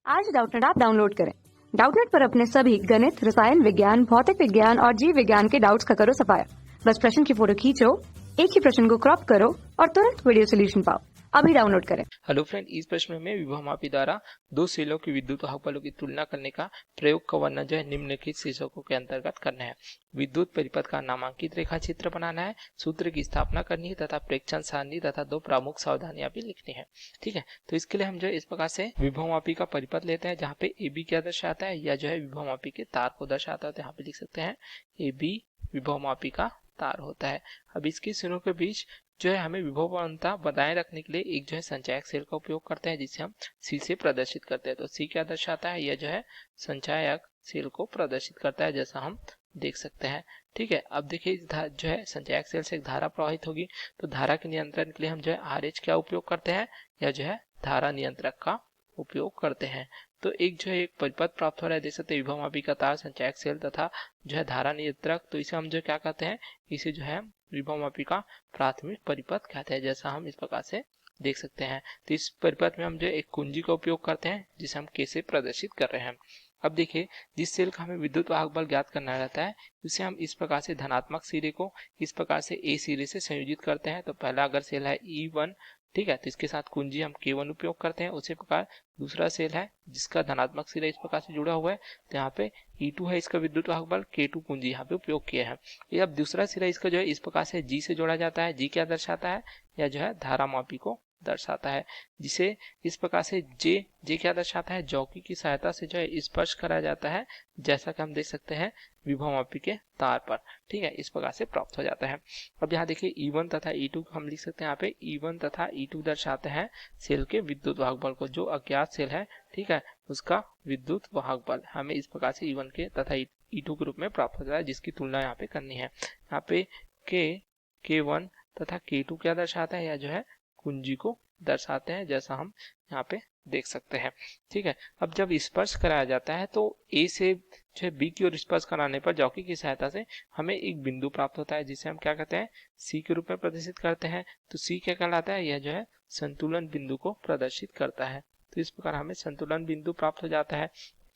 आज Doubtnut app download करें। Doubtnut पर अपने सभी गणित, रसायन विज्ञान, भौतिक विज्ञान और जीव विज्ञान के डाउट्स का करो सफाया। बस प्रश्न की फोटो खींचो, एक ही प्रश्न को क्रॉप करो और तुरंत वीडियो सोल्यूशन पाओ। अभी डाउनलोड करें। हेलो फ्रेंड, इस प्रश्न में विभवमापी द्वारा दो सेलों की विद्युत वाहक बलों की तुलना करने का प्रयोग का वर्णन जो है निम्नलिखित शीर्षकों के अंतर्गत करना है। विद्युत परिपथ का नामांकित रेखा चित्र बनाना है, सूत्र की स्थापना करनी है तथा प्रेक्षण सारणी तथा दो प्रमुख सावधानियां भी लिखनी है। ठीक है, तो इसके लिए हम जो है इस प्रकार से विभवमापी का परिपथ लेते हैं, जहाँ पे ए बी क्या दर्शाता है या जो है विभवमापी के तार को दर्शाता है। तो यहाँ पे लिख सकते हैं ए बी विभवमापी का तार होता है। अब इसके सिरों के बीच जो है हमें विभवांतर बनाए रखने के लिए एक जो है संचायक सेल का उपयोग करते हैं, जिसे हम सी से प्रदर्शित करते हैं। तो सी क्या दर्शाता है, यह जो है संचायक सेल को प्रदर्शित करता है, जैसा हम देख सकते हैं। ठीक है, अब देखिए जो है संचायक सेल से एक धारा प्रवाहित होगी, तो धारा के नियंत्रण के लिए हम जो है आर एच क्या उपयोग करते हैं, या जो है धारा नियंत्रक का उपयोग करते हैं। तो एक जो है एक परिपथ प्राप्त हो रहा है, देख सकते हैं विभवमापी का तार, संचायक सेल तथा जो है धारा नियंत्रक। तो इसे हम जो क्या कहते हैं, इसे जो है विभवमापी का प्राथमिक परिपथ कहते हैं, जैसा हम इस प्रकार से देख सकते हैं। तो इस परिपथ में हम जो एक कुंजी का उपयोग करते हैं, जिसे हम के से प्रदर्शित कर रहे हैं। अब देखिए, जिस सेल का हमें विद्युत वाहक बल ज्ञात करना रहता है, उसे हम इस प्रकार से धनात्मक सिरे को इस प्रकार से ए सिरे से संयोजित करते हैं। तो पहला अगर सेल है E1, ठीक है, तो इसके साथ कुंजी हम K1 उपयोग करते हैं। उसी प्रकार दूसरा सेल है जिसका धनात्मक सिरा इस प्रकार से जुड़ा हुआ है, तो यहाँ पे E2 है, इसका विद्युत वाहक बल K2 कुंजी यहाँ पे उपयोग किया है। ये अब दूसरा सिरा इसका जो है इस प्रकार से G से जोड़ा जाता है। G क्या दर्शाता है, या जो है धारा मापी को दर्शाता है, जिसे इस प्रकार से जे क्या दर्शाता है, जॉकी की सहायता से जो है स्पर्श कराया जाता है, जैसा कि हम देख सकते हैं विभवमापी के तार पर। ठीक है, इस प्रकार से प्राप्त हो जाता है। अब यहाँ देखिए E1 तथा E2 हम लिख सकते हैं। यहाँ पे E1 तथा E2 दर्शाते हैं सेल के विद्युत वाहक बल को। जो अज्ञात सेल है, ठीक है, उसका विद्युत वाहक बल हमें इस प्रकार से E1 के तथा E2 के रूप में प्राप्त हो जाता है, जिसकी तुलना यहाँ पे करनी है। यहाँ पे K1 तथा K2 क्या दर्शाता है, या जो है कुंजी को दर्शाते हैं, जैसा हम यहाँ पे देख सकते हैं। ठीक है, अब जब स्पर्श कराया जाता है, तो ए से जो है बी की ओर स्पर्श कराने पर जॉकी की सहायता से हमें एक बिंदु प्राप्त होता है, जिसे हम क्या कहते हैं, सी के रूप में प्रदर्शित करते हैं। तो सी क्या कहलाता है, यह जो है संतुलन बिंदु को प्रदर्शित करता है। तो इस प्रकार हमें संतुलन बिंदु प्राप्त हो जाता है।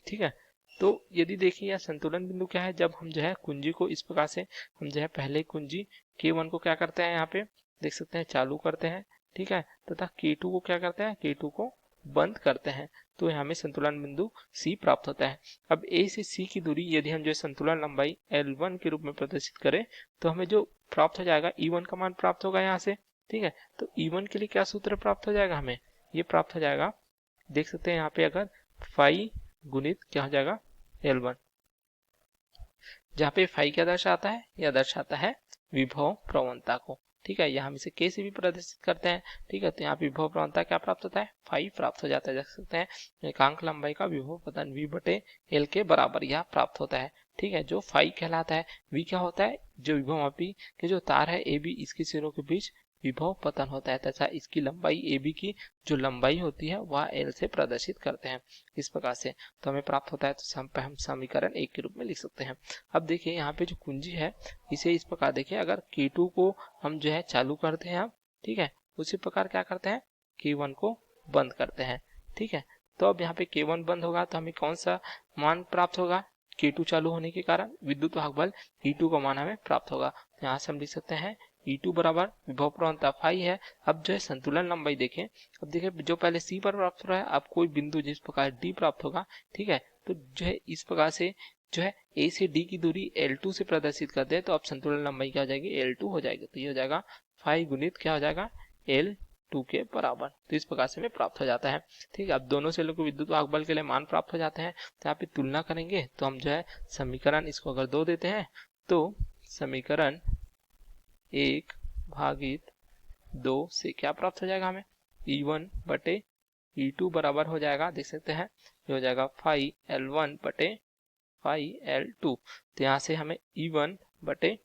ठीक है, तो यदि देखिए यह संतुलन बिंदु क्या है, जब हम जो है कुंजी को इस प्रकार से हम जो है पहले कुंजी K1 को क्या करते हैं, यहाँ पे देख सकते हैं चालू करते हैं। ठीक है, तथा K2 को क्या करते हैं, K2 को बंद करते हैं। तो हमें संतुलन बिंदु C प्राप्त होता है। अब A से C की दूरी यदि हम जो संतुलन लंबाई L1 के रूप में प्रदर्शित करें, तो हमें जो प्राप्त हो जाएगा E1 का मान प्राप्त होगा यहाँ से। ठीक है, तो E1 के लिए क्या सूत्र प्राप्त हो जाएगा, हमें ये प्राप्त हो जाएगा, देख सकते हैं यहाँ पे अगर फाई गुणित क्या हो जाएगा L1, जहाँ पे फाई क्या दर्शाता है, यह दर्शाता है विभव प्रवणता को। ठीक है, यहाँ हम इसे के से भी प्रदर्शित करते हैं। ठीक है, तो यहाँ विभव प्रवणता क्या प्राप्त होता है, फाई प्राप्त हो जाता है। देख सकते हैं एकांक लंबाई का विभव पतन V बटे L के बराबर यह प्राप्त होता है। ठीक है, जो फाई कहलाता है। V क्या होता है, जो विभवमापी के जो तार है AB, इसके सिरों के बीच विभव पतन होता है, तथा इसकी लंबाई AB की जो लंबाई होती है वह L से प्रदर्शित करते हैं इस प्रकार से। तो हमें प्राप्त होता है, तो हम समीकरण 1 के रूप में लिख सकते हैं। अब देखिए यहाँ पे जो कुंजी है, इसे इस प्रकार देखिए, अगर K2 को हम जो है चालू करते हैं, ठीक है, उसी प्रकार क्या करते हैं, K1 को बंद करते हैं। ठीक है, तो अब यहाँ पे K1 बंद होगा तो हमें कौन सा मान प्राप्त होगा, K2 चालू होने के कारण विद्युत वाहक बल E2 का मान हमें प्राप्त होगा। यहाँ से हम लिख सकते हैं E2 बराबर विभव प्रवणता फाई है। अब जो है संतुलन लंबाई देखें, अब देखिए जो पहले C पर प्राप्त हो रहा है, अब कोई बिंदु जिस प्रकार D प्राप्त होगा, ठीक है, तो जो है इस प्रकार से जो है A से D की दूरी L2 से प्रदर्शित करते हैं, तो अब संतुलन लंबाई क्या हो जाएगी, L2 हो जाएगी। तो ये हो जाएगा फाई गुणित क्या हो जाएगा, L2 के बराबर। तो इस प्रकार से हमें प्राप्त हो जाता है। ठीक है, अब दोनों सेलों को विद्युत वाहक बल के लिए मान प्राप्त हो जाते हैं। तो यहाँ पे तुलना करेंगे, तो हम जो है समीकरण इसको अगर 2 देते हैं, तो समीकरण 1 भागित 2 से क्या प्राप्त हो जाएगा, हमें E1 बटे E2 बराबर हो जाएगा, देख सकते हैं ये हो जाएगा फाई L1 बटे फाई L2। तो यहाँ से हमें E1 बटे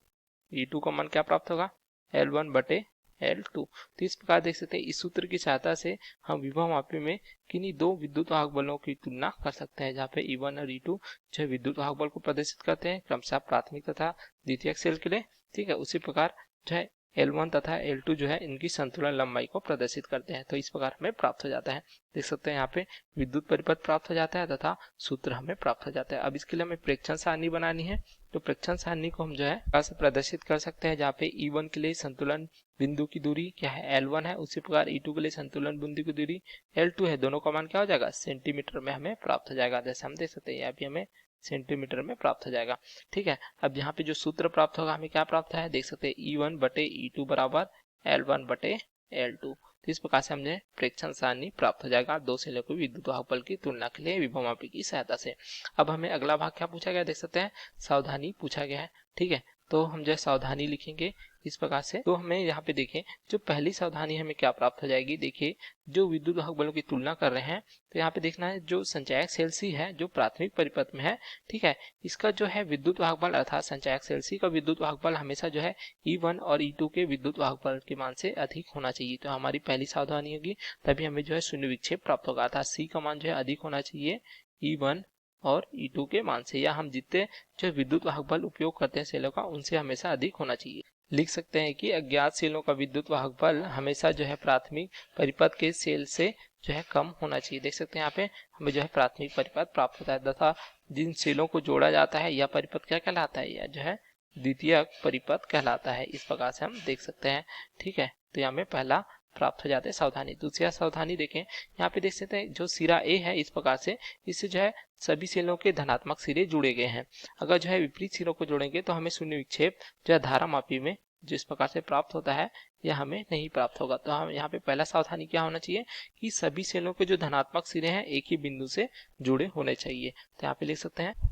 E2 का मान क्या प्राप्त होगा, L1 बटे L2। तो इस प्रकार देख सकते हैं इस सूत्र की सहायता से हम विभवमापी में किन्हीं दो विद्युत वाहक बलों की तुलना कर सकते हैं, जहाँ पे E1 और E2 जो विद्युत वाहक बल को प्रदर्शित करते हैं क्रमशः प्राथमिक तथा द्वितीयक सेल के लिए। ठीक है, उसी प्रकार जो है L1 तथा L2 जो है इनकी संतुलन लंबाई को प्रदर्शित करते हैं। तो इस प्रकार हमें प्राप्त हो जाता है। देख सकते हैं यहाँ पे विद्युत परिपथ प्राप्त हो जाता है तथा सूत्र हमें प्राप्त हो जाता है। अब इसके लिए हमें प्रेक्षण सारणी बनानी है। तो प्रेक्षण सारणी को हम जो है कैसे प्रदर्शित कर सकते हैं, जहाँ पे E1 के लिए संतुलन बिंदु की दूरी क्या है, L1 है, उसी प्रकार E2 के लिए संतुलन बिंदु की दूरी L2 है। दोनों का मान क्या हो जाएगा, सेंटीमीटर में हमें प्राप्त हो जाएगा। जैसे हम देख सकते हैं यहाँ भी हमें सेंटीमीटर में प्राप्त हो जाएगा। ठीक है, अब यहाँ पे जो सूत्र प्राप्त होगा हमें क्या प्राप्त है, देख सकते हैं E1 बटे E2 बराबर L1 बटे L2। तो इस प्रकार से हमने प्रेक्षण सारणी प्राप्त हो जाएगा दो सिलों की विद्युत वाहक बल की तुलना के लिए विभवमापी की सहायता से। अब हमें अगला भाग क्या पूछा गया, देख सकते हैं सावधानी पूछा गया है। ठीक है, तो हम जो सावधानी लिखेंगे इस प्रकार से। तो हमें यहाँ पे देखें जो पहली सावधानी हमें क्या प्राप्त हो जाएगी, देखिए जो विद्युत वाहक बलों की तुलना कर रहे हैं तो यहाँ पे देखना है जो संचायक सेल सी है जो प्राथमिक परिपथ में है, ठीक है, इसका जो है विद्युत वाहक बल अर्थात संचायक सेल सी का विद्युत वाहक बल हमेशा जो है E1 और E2 के विद्युत वाहक बल के मान से अधिक होना चाहिए। तो हमारी पहली सावधानी होगी, तभी हमें जो है शून्य विक्षेप प्राप्त होगा, अर्थात सी का मान जो है अधिक होना चाहिए E1 और E2 के मान से, या हम जितने जो विद्युत वाहक बल उपयोग करते हैं सेलों का उनसे हमेशा अधिक होना चाहिए। लिख सकते हैं कि अज्ञात सेलों का विद्युत वाहक बल हमेशा जो है प्राथमिक परिपथ के सेल से जो है कम होना चाहिए। देख सकते हैं यहाँ पे हमें जो है प्राथमिक परिपथ प्राप्त होता है तथा जिन सेलों को जोड़ा जाता है यह परिपथ क्या कहलाता है, यह जो है द्वितीयक परिपथ कहलाता है। इस प्रकार से हम देख सकते हैं। ठीक है, तो यहाँ में पहला प्राप्त हो जाते हैं सावधानी। दूसरा सावधानी देखें, यहाँ पे देख सकते हैं जो सिरा ए है इस प्रकार से इससे जो है सभी सेलों के धनात्मक सिरे जुड़े गए हैं। अगर जो है विपरीत सिरों को जोड़ेंगे तो हमें शून्य विक्षेप जो है धारा मापी में जिस प्रकार से प्राप्त होता है यह हमें नहीं प्राप्त होगा। तो हम यहाँ पे पहला सावधानी क्या होना चाहिए कि सभी सेलों के जो धनात्मक सिरे हैं एक ही बिंदु से जुड़े होने चाहिए। तो यहाँ पे लिख सकते हैं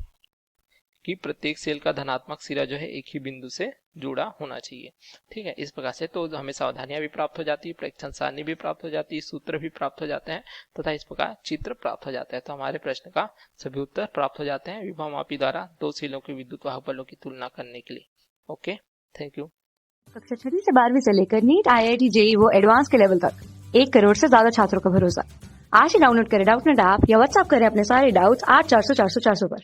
कि प्रत्येक सेल का धनात्मक सिरा जो है एक ही बिंदु से जुड़ा होना चाहिए। ठीक है, इस प्रकार से तो हमें सावधानियां भी प्राप्त हो जाती है, प्रेक्षण सारणी भी प्राप्त हो जाती है, सूत्र भी प्राप्त हो जाते हैं तथा इस प्रकार चित्र प्राप्त हो जाता है। तो हमारे प्रश्न का सभी उत्तर प्राप्त हो जाते हैं विभवमापी द्वारा दो सेलों के विद्युत वाहक बलों की तुलना करने के लिए। Okay, thank you. कक्षा 6 से 12वीं से लेकर नीट, IIT, JEE वो एडवांस के लेवल तक 1 करोड़ से ज्यादा छात्रों का भरोसा। आज ही डाउनलोड करें डाउटनेट ऐप या व्हाट्सएप करें अपने सारे डाउट्स 8400 400 400 पर।